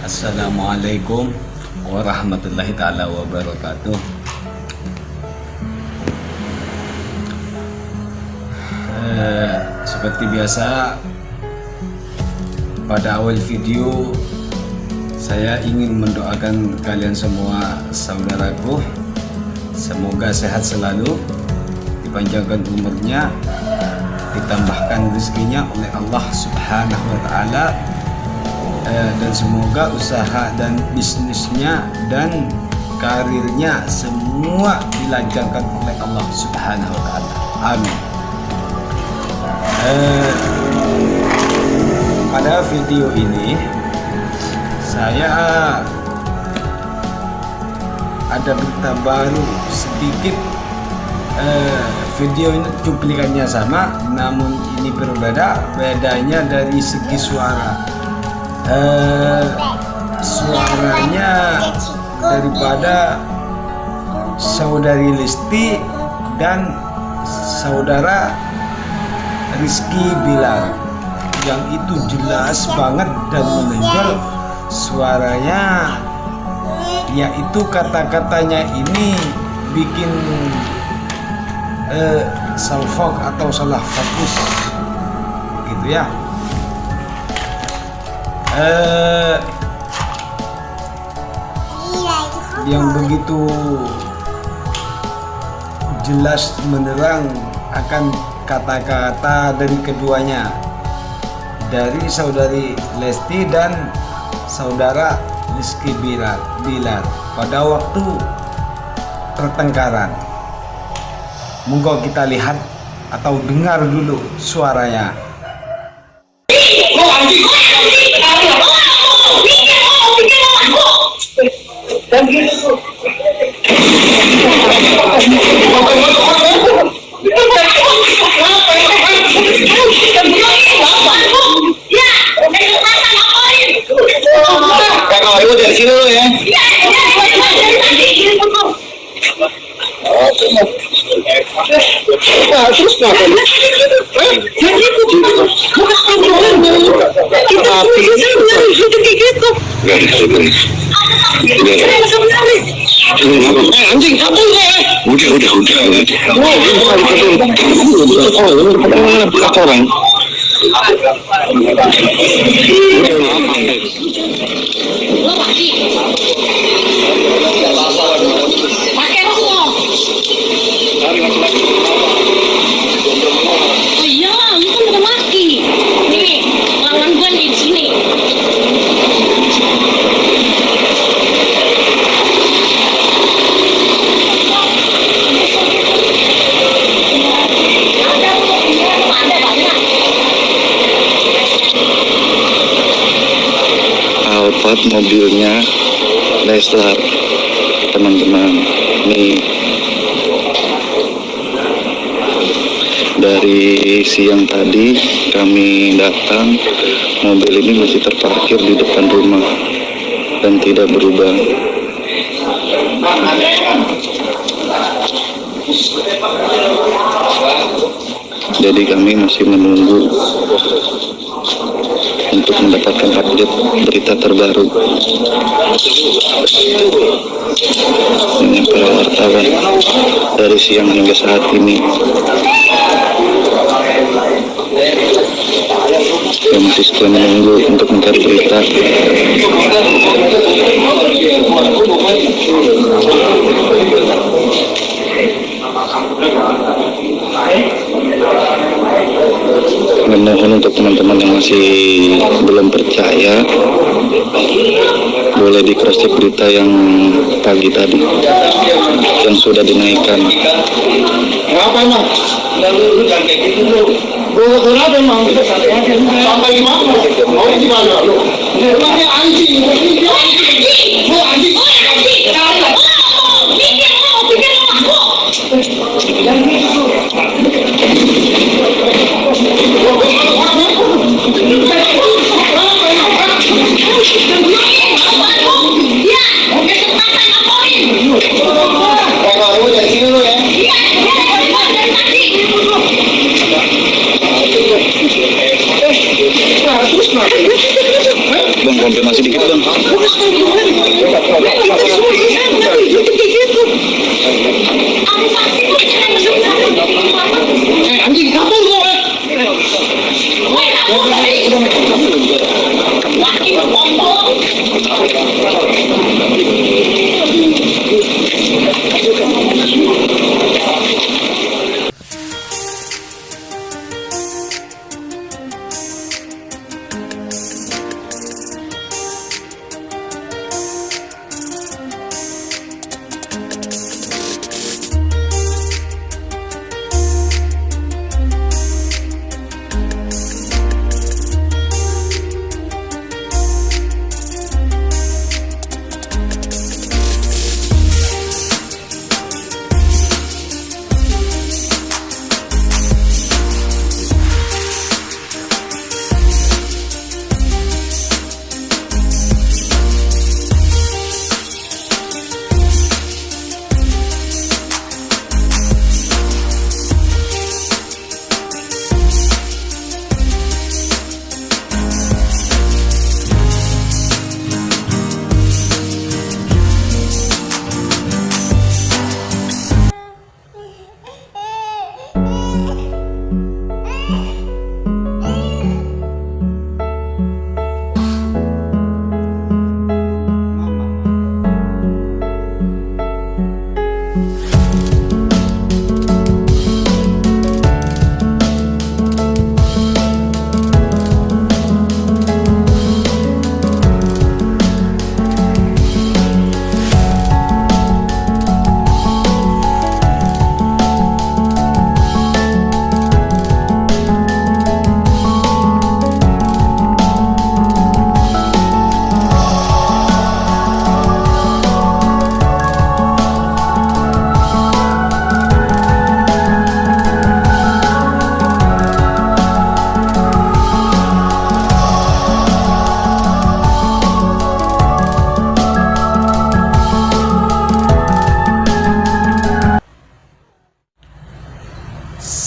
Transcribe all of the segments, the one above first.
Assalamualaikum warahmatullahi ta'ala wabarakatuh. Seperti biasa, pada awal video saya ingin mendoakan kalian semua saudaraku, semoga sehat selalu, dipanjangkan umurnya, ditambahkan rezekinya oleh Allah Subhanahu wa Ta'ala, dan semoga usaha dan bisnisnya dan karirnya semua dilancarkan oleh Allah Subhanahu wa Ta'ala. Amin. Pada video ini saya ada berita baru sedikit. Video ini cuplikannya sama, namun ini berbeda. Bedanya dari segi suara. Suaranya daripada saudari Lesti dan saudara Rizky Bilar, yang itu jelas banget dan menonjol suaranya, yaitu kata-katanya ini bikin salfok atau salah fokus gitu ya. Yang begitu jelas menerang akan kata-kata dari keduanya, dari saudari Lesti dan saudara Rizky Bilar pada waktu pertengkaran. Monggo kita lihat atau dengar dulu suaranya. Dari sini dulu ya. Terus ngapain? Anjing satu ya. Udah. Orang. Pakai rokok. Oh iya, lu kan udah mati. Nih, lawan gua di sini. Alphard mobilnya Leslar, teman-teman. Nih, dari siang tadi kami datang, mobil ini masih terparkir di depan rumah dan tidak berubah. Jadi kami masih menunggu untuk mendapatkan update berita terbaru dengan para wartawan dari siang hingga saat ini. Saya masih setia menunggu untuk mencari berita. Mohon untuk teman-teman yang masih belum percaya, boleh di cross check berita yang pagi tadi yang sudah dinaikkan. Kenapa emang? Lu jangan kayak gitu lu. Kenapa emang? Sampai gimana? Mau di mana lu? Emangnya anjing. Lu anjing. Ya, mau kesempatan ngapain?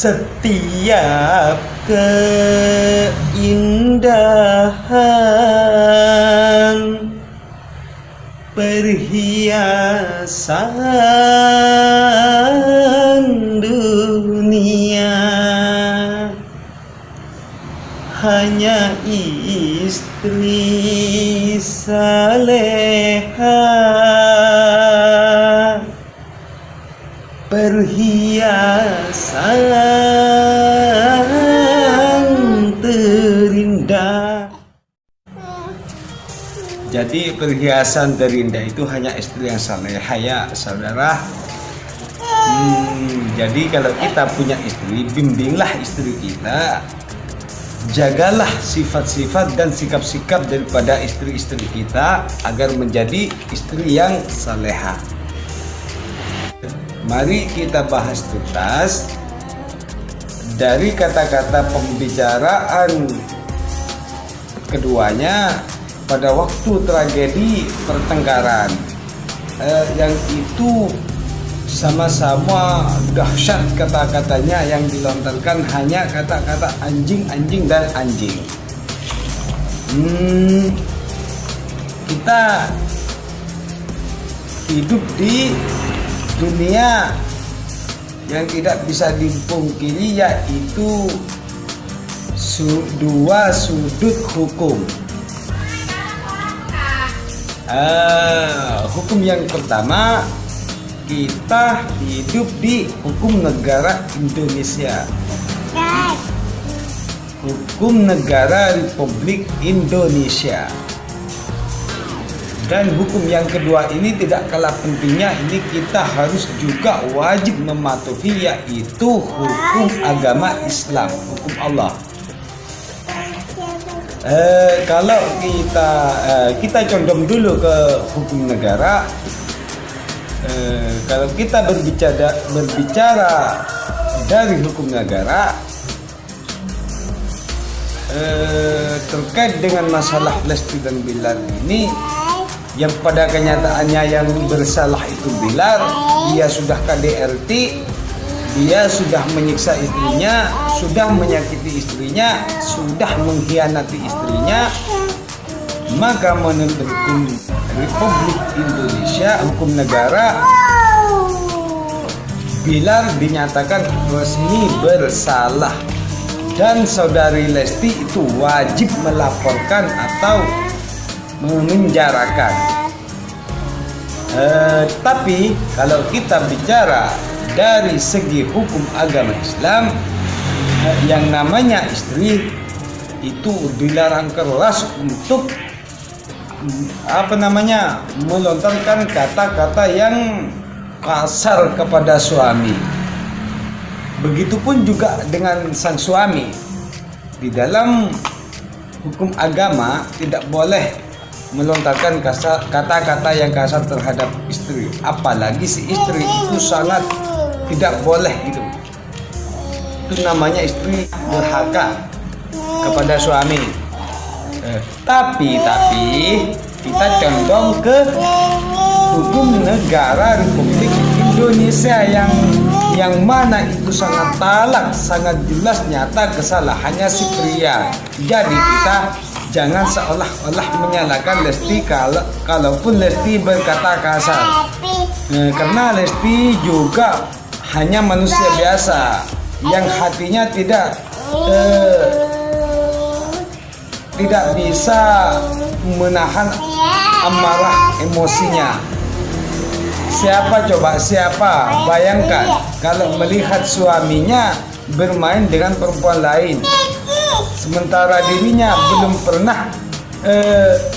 Setiap keindahan perhiasan dunia hanya istri saleha, perhiasan terindah. Jadi perhiasan terindah itu hanya istri yang saleha ya saudara. Jadi kalau kita punya istri, bimbinglah istri kita. Jagalah sifat-sifat dan sikap-sikap daripada istri-istri kita agar menjadi istri yang saleha. Mari kita bahas tuntas dari kata-kata pembicaraan keduanya pada waktu tragedi pertengkaran yang itu sama-sama dahsyat kata-katanya yang dilontarkan hanya kata-kata anjing, anjing, dan anjing. Kita hidup di dunia yang tidak bisa dipungkiri, yaitu dua sudut hukum. Hukum yang pertama, kita hidup di hukum negara Indonesia, hukum negara Republik Indonesia. Dan hukum yang kedua ini tidak kalah pentingnya, ini kita harus juga wajib mematuhi, yaitu hukum agama Islam, hukum Allah. Kalau kita condong dulu ke hukum negara. Kalau kita berbicara dari hukum negara terkait dengan masalah Lesti dan Bilar ini, yang pada kenyataannya yang bersalah itu Bilar. Dia sudah KDRT, dia sudah menyiksa istrinya, sudah menyakiti istrinya, sudah mengkhianati istrinya. Maka menurut hukum Republik Indonesia, hukum negara, Bilar dinyatakan resmi bersalah dan saudari Lesti itu wajib melaporkan atau memenjarakan. Tapi kalau kita bicara dari segi hukum agama Islam, yang namanya istri itu dilarang keras untuk melontarkan kata-kata yang kasar kepada suami. Begitupun juga dengan sang suami. Di dalam hukum agama tidak boleh melontarkan kata-kata yang kasar terhadap istri, apalagi si istri itu sangat tidak boleh itu. Itu namanya istri durhaka kepada suami. Tapi kita condong ke hukum negara Republik Indonesia yang mana itu sangat talak, sangat jelas nyata kesalahannya si pria. Jadi kita jangan seolah-olah menyalahkan Lesti kalaupun Lesti berkata kasar. Karena Lesti juga hanya manusia biasa yang hatinya tidak bisa menahan amarah emosinya. Siapa bayangkan kalau melihat suaminya bermain dengan perempuan lain, sementara dirinya belum pernah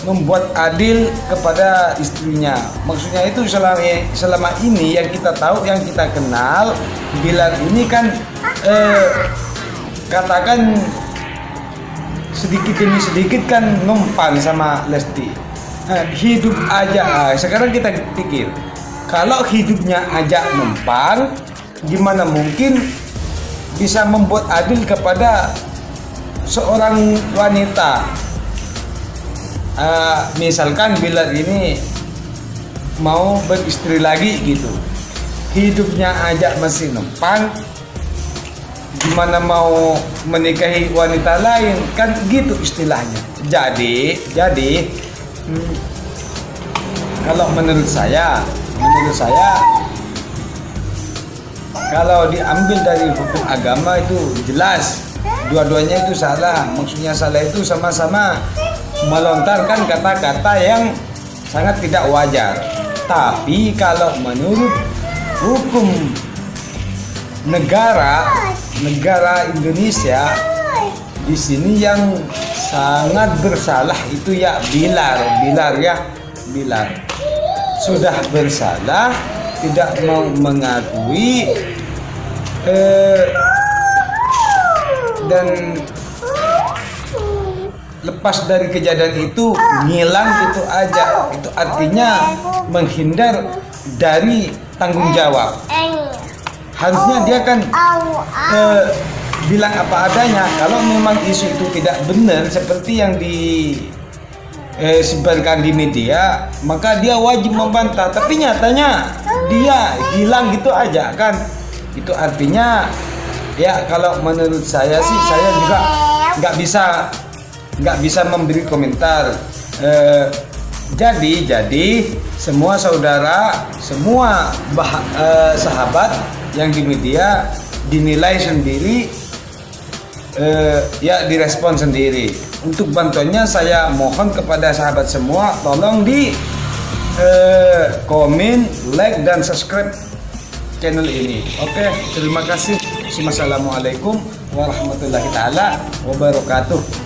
membuat adil kepada istrinya. Maksudnya itu selama ini yang kita tahu, yang kita kenal, Bilar ini kan katakan sedikit demi sedikit kan numpang sama Lesti. Hidup aja. Sekarang kita pikir, kalau hidupnya aja numpang, gimana mungkin bisa membuat adil kepada seorang wanita? Misalkan Bilar ini mau beristri lagi gitu, hidupnya aja masih numpang, gimana mau menikahi wanita lain, kan gitu istilahnya. Jadi kalau menurut saya kalau diambil dari hukum agama itu jelas dua-duanya itu salah. Maksudnya salah itu sama-sama melontarkan kata-kata yang sangat tidak wajar. Tapi kalau menurut hukum negara Indonesia, di sini yang sangat bersalah itu ya Bilar sudah bersalah, tidak mau mengakui dan lepas dari kejadian itu ngilang gitu aja. Itu artinya menghindar dari tanggung jawab. Harusnya dia kan bilang apa adanya. Kalau memang isu itu tidak benar seperti yang disebarkan di media, maka dia wajib membantah. Tapi nyatanya dia hilang gitu aja kan. Itu artinya ya kalau menurut saya sih, saya juga nggak bisa memberi komentar. Jadi semua saudara, semua sahabat yang di media dinilai sendiri, ya direspon sendiri. Untuk bantuannya saya mohon kepada sahabat semua, tolong di komen, like dan subscribe channel ini. Oke, terima kasih. Wassalamualaikum warahmatullahi taala wabarakatuh.